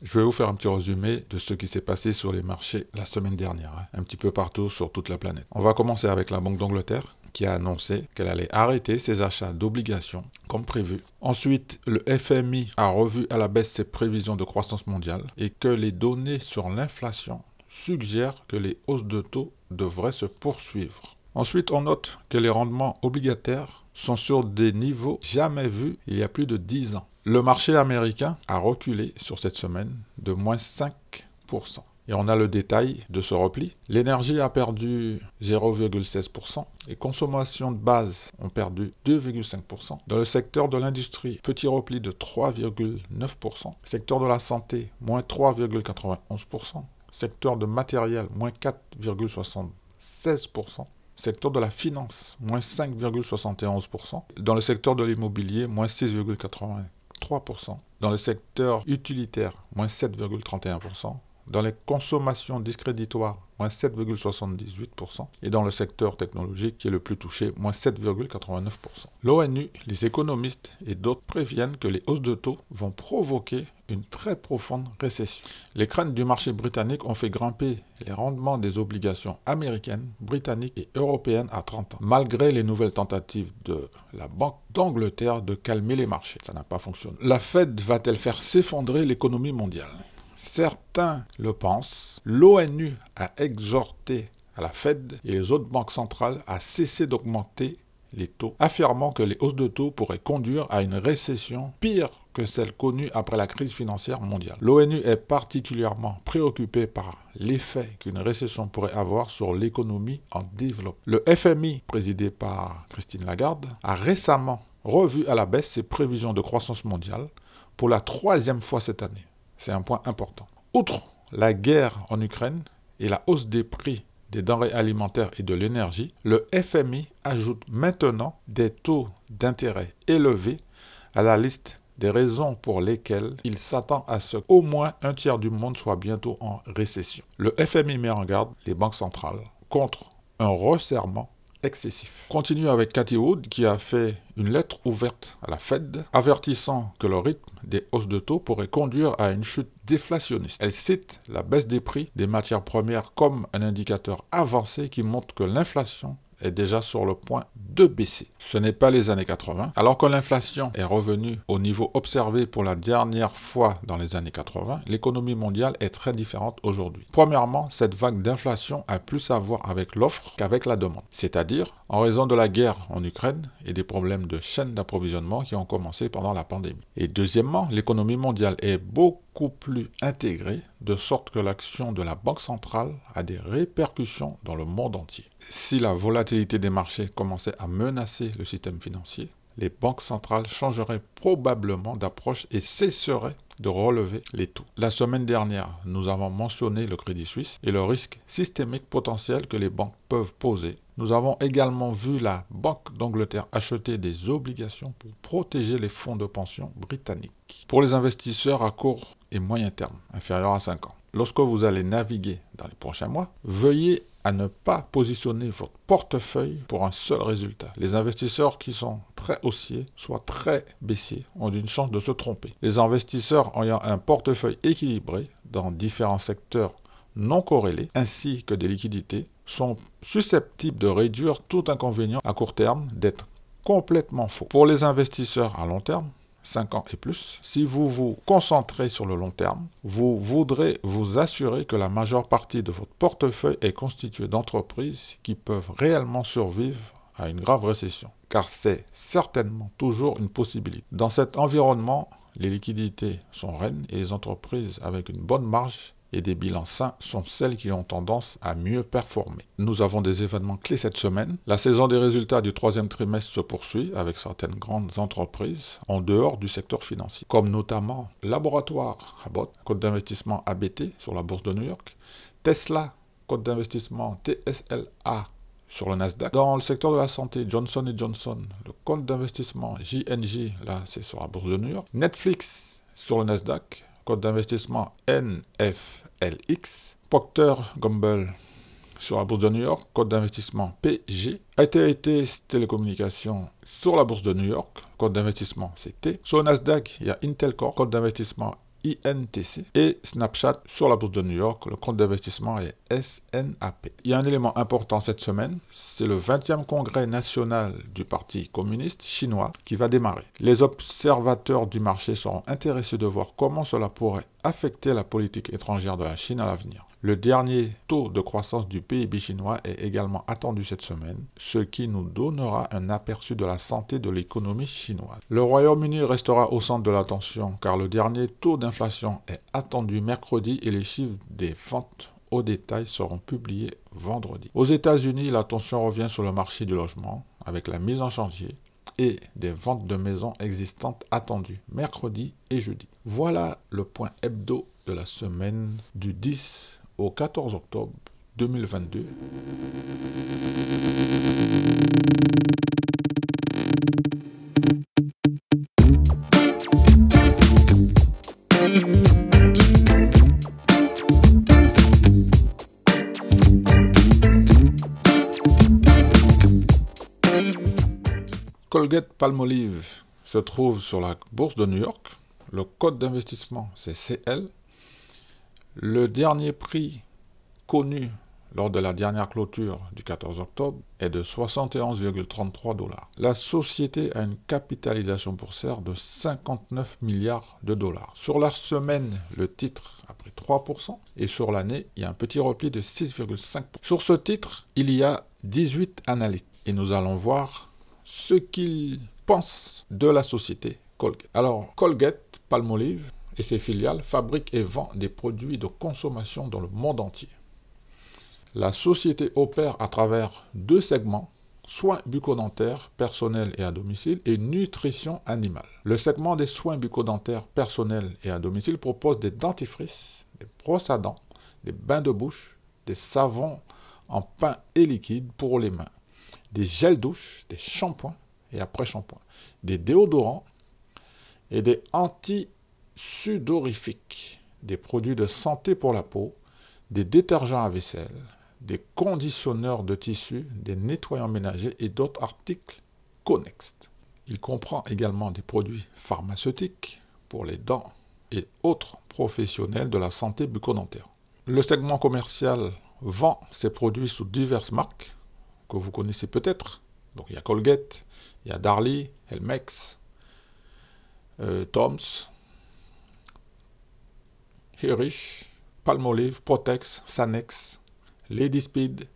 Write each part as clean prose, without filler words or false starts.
Je vais vous faire un petit résumé de ce qui s'est passé sur les marchés la semaine dernière, un petit peu partout sur toute la planète. On va commencer avec la Banque d'Angleterre qui a annoncé qu'elle allait arrêter ses achats d'obligations comme prévu. Ensuite, le FMI a revu à la baisse ses prévisions de croissance mondiale et que les données sur l'inflation suggèrent que les hausses de taux devraient se poursuivre. Ensuite, on note que les rendements obligataires sont sur des niveaux jamais vus il y a plus de 10 ans. Le marché américain a reculé sur cette semaine de moins 5%. Et on a le détail de ce repli. L'énergie a perdu 0,16%. Les consommations de base ont perdu 2,5%. Dans le secteur de l'industrie, petit repli de 3,9%. Secteur de la santé, moins 3,91%. Secteur de matériel, moins 4,76%. Secteur de la finance, moins 5,71%. Dans le secteur de l'immobilier, moins 6,83%. Dans le secteur utilitaire, moins 7,31%. Dans les consommations discréditoires, moins 7,78%. Et dans le secteur technologique, qui est le plus touché, moins 7,89%. L'ONU, les économistes et d'autres préviennent que les hausses de taux vont provoquer une très profonde récession. Les craintes du marché britannique ont fait grimper les rendements des obligations américaines, britanniques et européennes à 30 ans, malgré les nouvelles tentatives de la Banque d'Angleterre de calmer les marchés. Ça n'a pas fonctionné. La Fed va-t-elle faire s'effondrer l'économie mondiale ? Certains le pensent. L'ONU a exhorté à la Fed et les autres banques centrales à cesser d'augmenter les taux, affirmant que les hausses de taux pourraient conduire à une récession pire que celle connue après la crise financière mondiale. L'ONU est particulièrement préoccupée par l'effet qu'une récession pourrait avoir sur l'économie en développement. Le FMI, présidé par Christine Lagarde, a récemment revu à la baisse ses prévisions de croissance mondiale pour la 3e fois cette année. C'est un point important. Outre la guerre en Ukraine et la hausse des prix des denrées alimentaires et de l'énergie, le FMI ajoute maintenant des taux d'intérêt élevés à la liste des raisons pour lesquelles il s'attend à ce qu'au moins un tiers du monde soit bientôt en récession. Le FMI met en garde les banques centrales contre un resserrement excessif. Continue avec Cathie Wood qui a fait une lettre ouverte à la Fed avertissant que le rythme des hausses de taux pourrait conduire à une chute déflationniste. Elle cite la baisse des prix des matières premières comme un indicateur avancé qui montre que l'inflation est déjà sur le point de baisser. Ce n'est pas les années 80. Alors que l'inflation est revenue au niveau observé pour la dernière fois dans les années 80, l'économie mondiale est très différente aujourd'hui. Premièrement, cette vague d'inflation a plus à voir avec l'offre qu'avec la demande. C'est-à-dire, en raison de la guerre en Ukraine et des problèmes de chaîne d'approvisionnement qui ont commencé pendant la pandémie. Et deuxièmement, l'économie mondiale est beaucoup plus intégrée, de sorte que l'action de la Banque centrale a des répercussions dans le monde entier. Si la volatilité des marchés commençait à menacer le système financier, les banques centrales changeraient probablement d'approche et cesseraient de relever les taux. La semaine dernière, nous avons mentionné le Crédit Suisse et le risque systémique potentiel que les banques peuvent poser. Nous avons également vu la Banque d'Angleterre acheter des obligations pour protéger les fonds de pension britanniques. Pour les investisseurs à court et moyen terme, inférieurs à 5 ans, lorsque vous allez naviguer dans les prochains mois, veuillez à ne pas positionner votre portefeuille pour un seul résultat. Les investisseurs qui sont très haussiers, soit très baissiers, ont une chance de se tromper. Les investisseurs ayant un portefeuille équilibré dans différents secteurs non corrélés, ainsi que des liquidités, sont susceptibles de réduire tout inconvénient à court terme d'être complètement faux. Pour les investisseurs à long terme, 5 ans et plus, si vous vous concentrez sur le long terme, vous voudrez vous assurer que la majeure partie de votre portefeuille est constituée d'entreprises qui peuvent réellement survivre à une grave récession, car c'est certainement toujours une possibilité. Dans cet environnement, les liquidités sont reines et les entreprises avec une bonne marge et des bilans sains sont celles qui ont tendance à mieux performer. Nous avons des événements clés cette semaine. La saison des résultats du 3e trimestre se poursuit avec certaines grandes entreprises en dehors du secteur financier, comme notamment Laboratoire Abbott, code d'investissement ABT sur la bourse de New York, Tesla, code d'investissement TSLA sur le Nasdaq. Dans le secteur de la santé, Johnson & Johnson, le compte d'investissement JNJ, là c'est sur la bourse de New York, Netflix sur le Nasdaq, code d'investissement NFLX, Procter Gamble sur la bourse de New York, code d'investissement PG, AT&T Télécommunications sur la bourse de New York, code d'investissement CT. Sur le Nasdaq, il y a Intel Corp, code d'investissement INTC. Et Snapchat sur la bourse de New York, le compte d'investissement est SNAP. Il y a un élément important cette semaine, c'est le 20e congrès national du Parti communiste chinois qui va démarrer. Les observateurs du marché seront intéressés de voir comment cela pourrait affecter la politique étrangère de la Chine à l'avenir. Le dernier taux de croissance du PIB chinois est également attendu cette semaine, ce qui nous donnera un aperçu de la santé de l'économie chinoise. Le Royaume-Uni restera au centre de l'attention car le dernier taux d'inflation est attendu mercredi et les chiffres des ventes au détail seront publiés vendredi. Aux États-Unis, l'attention revient sur le marché du logement avec la mise en chantier et des ventes de maisons existantes attendues mercredi et jeudi. Voilà le point hebdo de la semaine du 10 au 14 octobre 2022. Colgate-Palmolive se trouve sur la bourse de New York. Le code d'investissement, c'est CL. Le dernier prix connu lors de la dernière clôture du 14 octobre est de 71,33 $. La société a une capitalisation boursière de 59 milliards de dollars. Sur la semaine, le titre a pris 3% et sur l'année, il y a un petit repli de 6,5%. Sur ce titre, il y a 18 analystes et nous allons voir ce qu'ils pensent de la société Colgate. Alors, Colgate-Palmolive et ses filiales fabriquent et vendent des produits de consommation dans le monde entier. La société opère à travers deux segments, soins bucco-dentaires personnels et à domicile et nutrition animale. Le segment des soins bucco-dentaires personnels et à domicile propose des dentifrices, des brosses à dents, des bains de bouche, des savons en pain et liquide pour les mains, des gels douche, des shampoings et après-shampoings, des déodorants et des anti-sudorifiques, des produits de santé pour la peau, des détergents à vaisselle, des conditionneurs de tissu, des nettoyants ménagers et d'autres articles connexes. Il comprend également des produits pharmaceutiques pour les dents et autres professionnels de la santé bucco-dentaire. Le segment commercial vend ses produits sous diverses marques que vous connaissez peut-être. Donc il y a Colgate, il y a Darlie, Elmex, Tom's, Hirsch, Palmolive, Protex, Sanex, Lady Speed,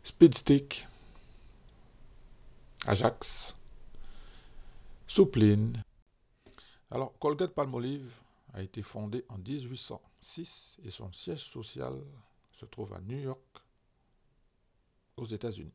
Speedstick, Ajax, Soupline. Alors, Colgate-Palmolive a été fondée en 1806 et son siège social se trouve à New York, aux États-Unis.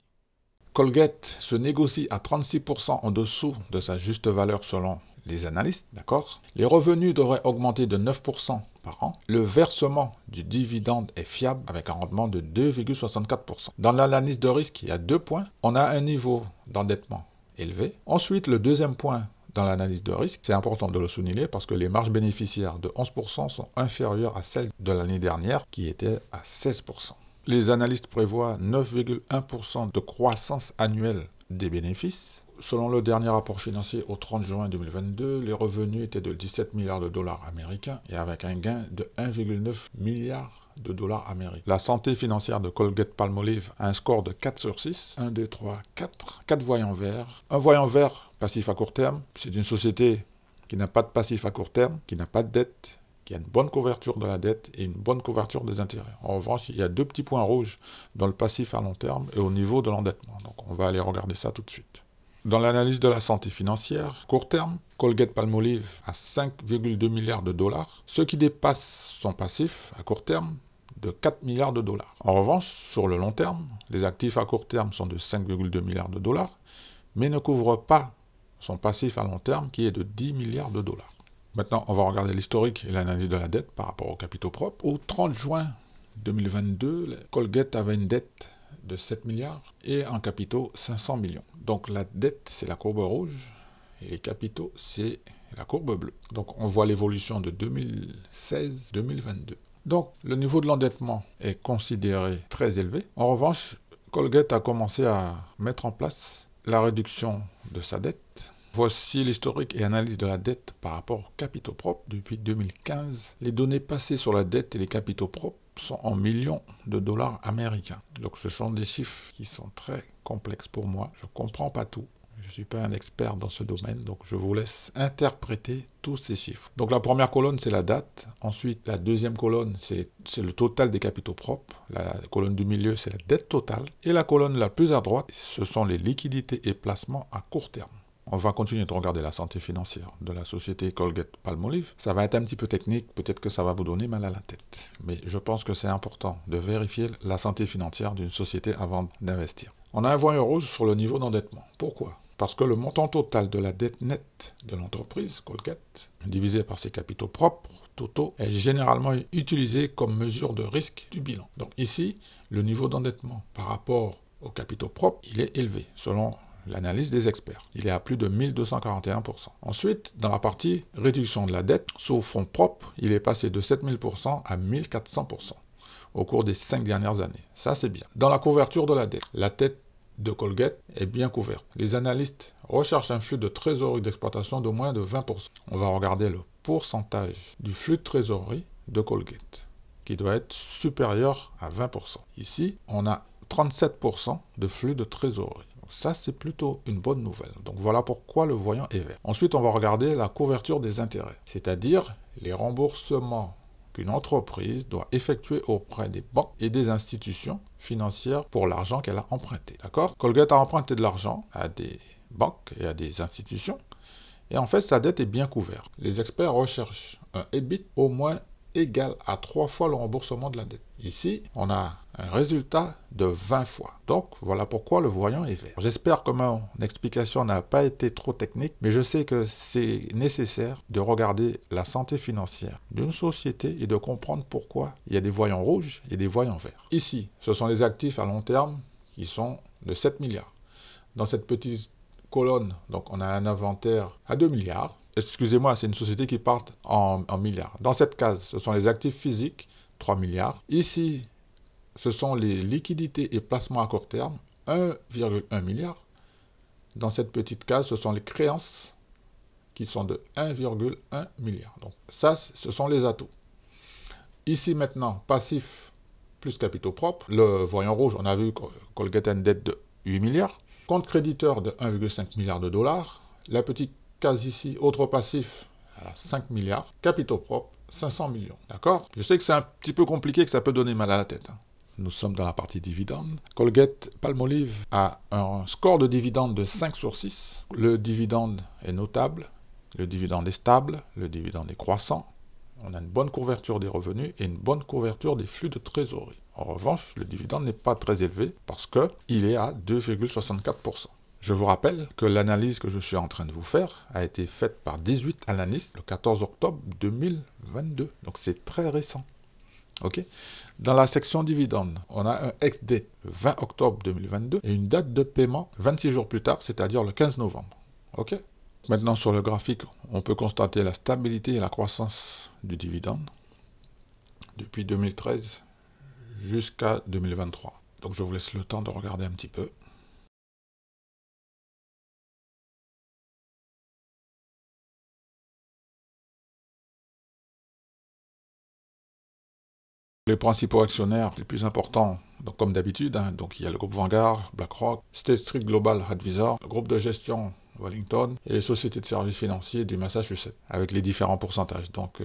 Colgate se négocie à 36% en dessous de sa juste valeur selon les analystes, d'accord? Les revenus devraient augmenter de 9% par an. Le versement du dividende est fiable avec un rendement de 2,64%. Dans l'analyse de risque, il y a 2 points. On a un niveau d'endettement élevé. Ensuite, le deuxième point dans l'analyse de risque, c'est important de le souligner parce que les marges bénéficiaires de 11% sont inférieures à celles de l'année dernière qui étaient à 16%. Les analystes prévoient 9,1% de croissance annuelle des bénéfices. Selon le dernier rapport financier au 30 juin 2022, les revenus étaient de 17 milliards de dollars américains et avec un gain de 1,9 milliard de dollars américains. La santé financière de Colgate-Palmolive a un score de 4 sur 6. 1, 2, 3, 4. 4 voyants verts. Un voyant vert, passif à court terme. C'est une société qui n'a pas de passif à court terme, qui n'a pas de dette, qui a une bonne couverture de la dette et une bonne couverture des intérêts. En revanche, il y a 2 petits points rouges dans le passif à long terme et au niveau de l'endettement. Donc on va aller regarder ça tout de suite. Dans l'analyse de la santé financière, court terme, Colgate-Palmolive a 5,2 milliards de dollars, ce qui dépasse son passif à court terme de 4 milliards de dollars. En revanche, sur le long terme, les actifs à court terme sont de 5,2 milliards de dollars, mais ne couvrent pas son passif à long terme qui est de 10 milliards de dollars. Maintenant, on va regarder l'historique et l'analyse de la dette par rapport aux capitaux propres. Au 30 juin 2022, Colgate avait une dette de 7 milliards et en capitaux 500 millions. Donc la dette, c'est la courbe rouge et les capitaux, c'est la courbe bleue. Donc on voit l'évolution de 2016-2022. Donc le niveau de l'endettement est considéré très élevé. En revanche, Colgate a commencé à mettre en place la réduction de sa dette. Voici l'historique et analyse de la dette par rapport aux capitaux propres depuis 2015. Les données passées sur la dette et les capitaux propres sont en millions de dollars américains. Donc ce sont des chiffres qui sont très complexes pour moi. Je ne comprends pas tout. Je ne suis pas un expert dans ce domaine, donc je vous laisse interpréter tous ces chiffres. Donc la première colonne, c'est la date. Ensuite, la deuxième colonne, c'est le total des capitaux propres. La colonne du milieu, c'est la dette totale. Et la colonne la plus à droite, ce sont les liquidités et placements à court terme. On va continuer de regarder la santé financière de la société Colgate-Palmolive. Ça va être un petit peu technique, peut-être que ça va vous donner mal à la tête. Mais je pense que c'est important de vérifier la santé financière d'une société avant d'investir. On a un voyant rouge sur le niveau d'endettement. Pourquoi ? Parce que le montant total de la dette nette de l'entreprise, Colgate, divisé par ses capitaux propres, totaux, est généralement utilisé comme mesure de risque du bilan. Donc ici, le niveau d'endettement par rapport aux capitaux propres, il est élevé, selon l'analyse des experts. Il est à plus de 1241%. Ensuite, dans la partie réduction de la dette, sous fonds propres, il est passé de 7000% à 1400% au cours des 5 dernières années. Ça, c'est bien. Dans la couverture de la dette de Colgate est bien couverte. Les analystes recherchent un flux de trésorerie d'exploitation de moins de 20%. On va regarder le pourcentage du flux de trésorerie de Colgate, qui doit être supérieur à 20%. Ici, on a 37% de flux de trésorerie. Ça, c'est plutôt une bonne nouvelle. Donc voilà pourquoi le voyant est vert. Ensuite, on va regarder la couverture des intérêts, c'est-à-dire les remboursements qu'une entreprise doit effectuer auprès des banques et des institutions financières pour l'argent qu'elle a emprunté. D'accord ? Colgate a emprunté de l'argent à des banques et à des institutions, et en fait, sa dette est bien couverte. Les experts recherchent un EBIT au moins égal à 3 fois le remboursement de la dette. Ici, on a un résultat de 20 fois. Donc, voilà pourquoi le voyant est vert. J'espère que mon explication n'a pas été trop technique, mais je sais que c'est nécessaire de regarder la santé financière d'une société et de comprendre pourquoi il y a des voyants rouges et des voyants verts. Ici, ce sont les actifs à long terme qui sont de 7 milliards. Dans cette petite colonne, donc on a un inventaire à 2 milliards. Excusez-moi, c'est une société qui part en milliards. Dans cette case, ce sont les actifs physiques, 3 milliards. Ici, ce sont les liquidités et placements à court terme, 1,1 milliard. Dans cette petite case, ce sont les créances qui sont de 1,1 milliard. Donc ça, ce sont les atouts. Ici maintenant, passif plus capitaux propres. Le voyant rouge, on a vu que Colgate a une dette de 8 milliards. Compte créditeur de 1,5 milliard de dollars. La petite case ici, autre passif, à 5 milliards. Capitaux propres, 500 millions. D'accord ? Je sais que c'est un petit peu compliqué, que ça peut donner mal à la tête. Nous sommes dans la partie dividende. Colgate-Palmolive a un score de dividende de 5 sur 6. Le dividende est notable, le dividende est stable, le dividende est croissant. On a une bonne couverture des revenus et une bonne couverture des flux de trésorerie. En revanche, le dividende n'est pas très élevé parce qu'il est à 2,64%. Je vous rappelle que l'analyse que je suis en train de vous faire a été faite par 18 analystes le 14 octobre 2022. Donc c'est très récent. Okay. Dans la section dividende, on a un ex-date le 20 octobre 2022 et une date de paiement 26 jours plus tard, c'est-à-dire le 15 novembre. Okay. Maintenant, sur le graphique, on peut constater la stabilité et la croissance du dividende depuis 2013 jusqu'à 2023. Donc je vous laisse le temps de regarder un petit peu. Les principaux actionnaires les plus importants, donc comme d'habitude, donc il y a le groupe Vanguard, BlackRock, State Street Global Advisor, le groupe de gestion Wellington et les sociétés de services financiers du Massachusetts, avec les différents pourcentages. Donc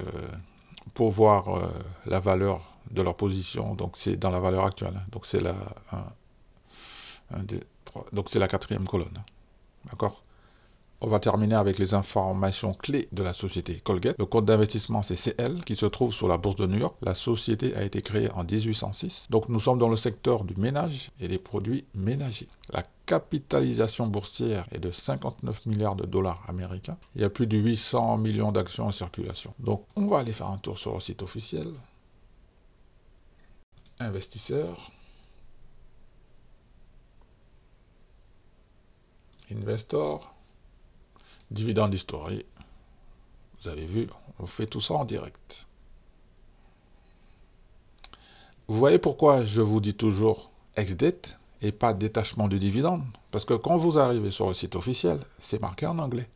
pour voir la valeur de leur position, donc c'est dans la valeur actuelle. Donc c'est la donc c'est la quatrième colonne. D'accord ? On va terminer avec les informations clés de la société Colgate. Le compte d'investissement, c'est CL, qui se trouve sur la bourse de New York. La société a été créée en 1806. Donc nous sommes dans le secteur du ménage et des produits ménagers. La capitalisation boursière est de 59 milliards de dollars américains. Il y a plus de 800 millions d'actions en circulation. Donc on va aller faire un tour sur le site officiel. Investisseurs. Investor. Dividende historique, vous avez vu, on fait tout ça en direct. Vous voyez pourquoi je vous dis toujours ex-date et pas détachement du dividende? Parce que quand vous arrivez sur le site officiel, c'est marqué en anglais.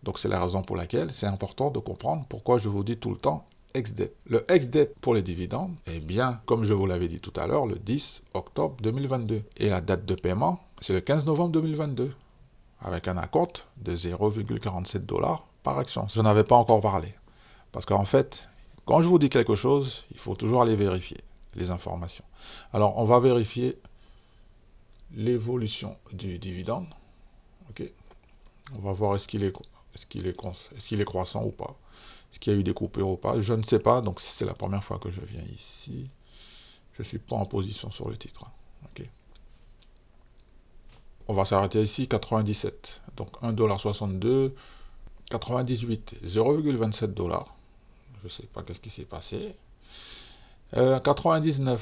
Donc c'est la raison pour laquelle c'est important de comprendre pourquoi je vous dis tout le temps ex-date. Le ex-date pour les dividendes est bien, comme je vous l'avais dit tout à l'heure, le 10 octobre 2022. Et la date de paiement, c'est le 15 novembre 2022, avec un acompte de 0,47 $ par action. Je n'en avais pas encore parlé. Parce qu'en fait, quand je vous dis quelque chose, il faut toujours aller vérifier les informations. Alors, on va vérifier l'évolution du dividende. Okay. On va voir est-ce qu'il est croissant ou pas. Est-ce qu'il y a eu des coupures ou pas. Je ne sais pas, donc c'est la première fois que je viens ici. Je ne suis pas en position sur le titre. Okay. On va s'arrêter ici, 97. Donc 1,62 $, 98, 0,27 $. Je ne sais pas qu'est-ce qui s'est passé. 99,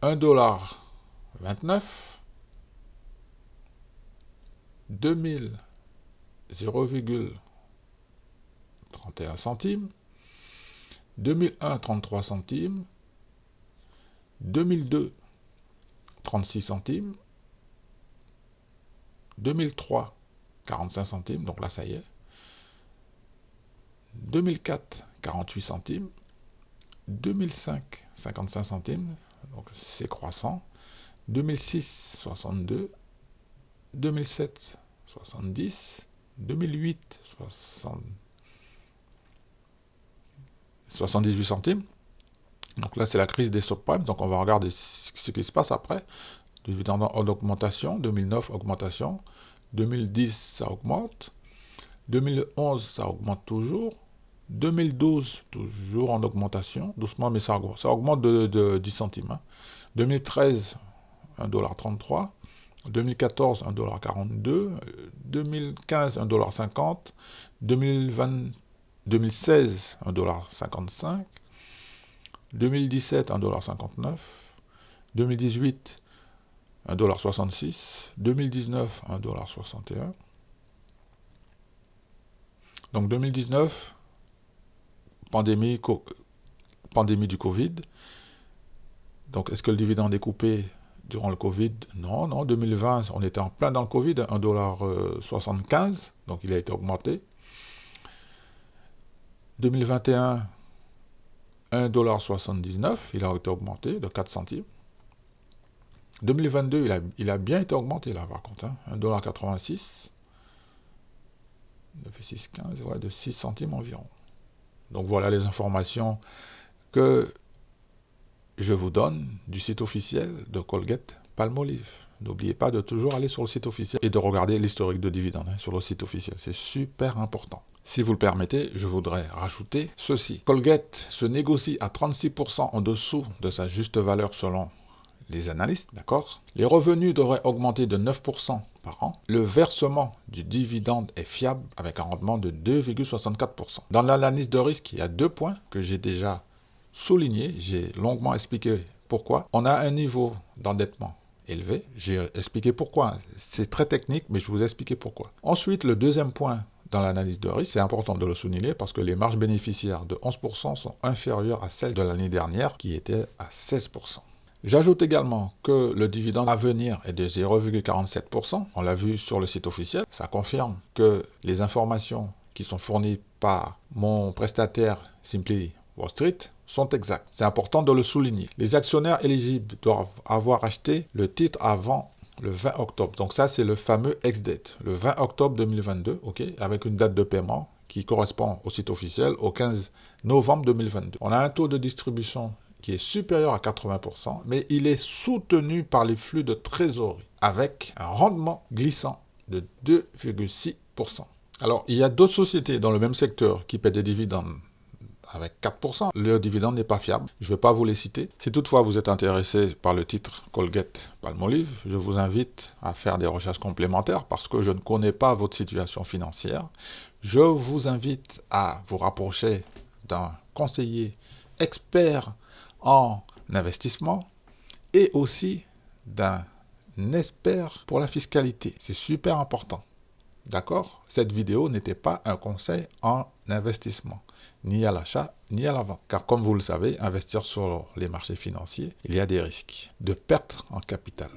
1,29 $. 2000, 0,31 centimes. 2001, 33 centimes. 2002, 36 centimes. 2003, 45 centimes. Donc là, ça y est. 2004, 48 centimes. 2005, 55 centimes. Donc c'est croissant. 2006, 62. 2007, 70. 2008, 78 centimes. Donc là, c'est la crise des subprimes. Donc on va regarder ce qui se passe après. Dividende en augmentation. 2009, augmentation. 2010, ça augmente. 2011, ça augmente toujours. 2012, toujours en augmentation. Doucement, mais ça augmente de 10 centimes. Hein. 2013, 1,33 $. 2014, 1,42 $. 2015, 1,50 $. 2016, 1,55 $. 2017, 1,59 $. 2018, 1,66 $. 2019, 1,61 $. Donc 2019, pandémie du Covid. Donc est-ce que le dividende est coupé durant le Covid? Non, 2020, on était en plein dans le Covid, 1,75 $, donc il a été augmenté. 2021, 1,79 $, il a été augmenté de 4 centimes. 2022, il a bien été augmenté là par contre, hein, 1,86 $, 9,615, ouais, de 6 centimes environ. Donc voilà les informations que je vous donne du site officiel de Colgate-Palmolive. N'oubliez pas de toujours aller sur le site officiel et de regarder l'historique de dividendes sur le site officiel. C'est super important. Si vous le permettez, je voudrais rajouter ceci. Colgate se négocie à 36% en dessous de sa juste valeur selon les analystes, d'accord? Les revenus devraient augmenter de 9% par an. Le versement du dividende est fiable avec un rendement de 2,64%. Dans l'analyse de risque, il y a 2 points que j'ai déjà souligné, j'ai longuement expliqué pourquoi. On a un niveau d'endettement élevé. J'ai expliqué pourquoi. C'est très technique, mais je vous ai expliqué pourquoi. Ensuite, le deuxième point dans l'analyse de risque, c'est important de le souligner parce que les marges bénéficiaires de 11% sont inférieures à celles de l'année dernière qui étaient à 16%. J'ajoute également que le dividende à venir est de 0,47%. On l'a vu sur le site officiel. Ça confirme que les informations qui sont fournies par mon prestataire Simply Wall Street sont exacts. C'est important de le souligner. Les actionnaires éligibles doivent avoir acheté le titre avant le 20 octobre. Donc ça, c'est le fameux ex-date, le 20 octobre 2022, ok, avec une date de paiement qui correspond au site officiel au 15 novembre 2022. On a un taux de distribution qui est supérieur à 80%, mais il est soutenu par les flux de trésorerie avec un rendement glissant de 2,6%. Alors, il y a d'autres sociétés dans le même secteur qui paient des dividendes avec 4%. Le dividende n'est pas fiable. Je ne vais pas vous les citer. Si toutefois vous êtes intéressé par le titre Colgate-Palmolive, je vous invite à faire des recherches complémentaires parce que je ne connais pas votre situation financière. Je vous invite à vous rapprocher d'un conseiller expert en investissement et aussi d'un expert pour la fiscalité. C'est super important. D'accord? Cette vidéo n'était pas un conseil en investissement, ni à l'achat, ni à la vente. Car comme vous le savez, investir sur les marchés financiers, il y a des risques de perte en capital.